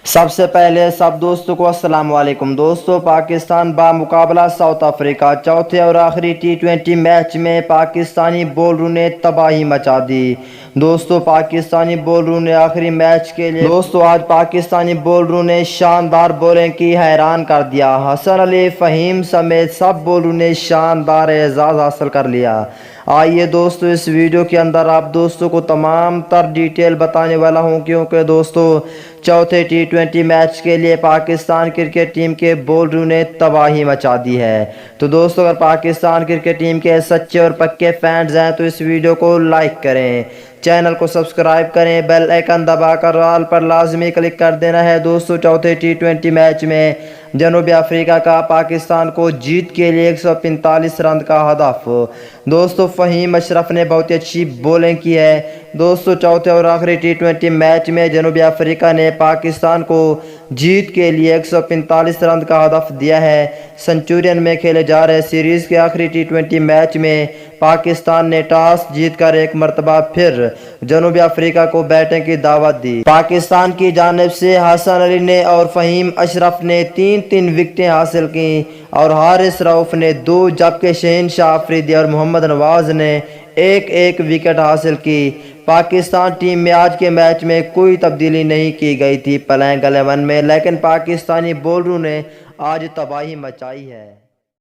सबसे पहले सब दोस्तों को अस्सलाम वालेकुम। दोस्तों, पाकिस्तान बामुकाबला साउथ अफ्रीका चौथे और आखिरी T20 मैच में पाकिस्तानी बॉलरों ने तबाही मचा दी। दोस्तों, पाकिस्तानी बॉलरों ने आखिरी मैच के लिए आज पाकिस्तानी बॉलरों ने शानदार बॉलिंग की, हैरान कर दिया। हसन अली, फ़हीम समेत सब बॉलरों ने शानदार एजाज़ हासिल कर लिया। आइए दोस्तों, इस वीडियो के अंदर आप दोस्तों को तमाम तर डिटेल बताने वाला हूं, क्योंकि दोस्तों चौथे T20 मैच के लिए पाकिस्तान क्रिकेट टीम के बॉलरों ने तबाही मचा दी है। तो दोस्तों, अगर पाकिस्तान क्रिकेट टीम के सच्चे और पक्के फैंस हैं तो इस वीडियो को लाइक करें, चैनल को सब्सक्राइब करें, बेल आइकन दबाकर ऑल पर लाजमी क्लिक कर देना है। दोस्तों, चौथे T20 मैच में जनूबी अफ्रीका का पाकिस्तान को जीत के लिए 145 रन का हदफ। दोस्तों, फ़हीम अशरफ ने बहुत ही अच्छी बॉलिंग की है। दोस्तों, चौथे और आखिरी T20 मैच में जनूबी अफ्रीका ने पाकिस्तान को जीत के लिए 145 रन का हदफ दिया है। सेंचुरियन में खेले जा रहे सीरीज़ के आखिरी T20 मैच में पाकिस्तान ने टॉस जीतकर एक मरतबा फिर जनूबी अफ्रीका को बैटिंग की दावत दी। पाकिस्तान की जानिब से हसन अली ने और फ़हीम अशरफ ने तीन विकेटें हासिल की और हारिस रऊफ ने 2, जबकि शहनशाह अफरीदी और मोहम्मद नवाज ने एक विकेट हासिल की। पाकिस्तान टीम में आज के मैच में कोई तब्दीली नहीं की गई थी प्लेइंग 11 में, लेकिन पाकिस्तानी बॉलरों ने आज तबाही मचाई है।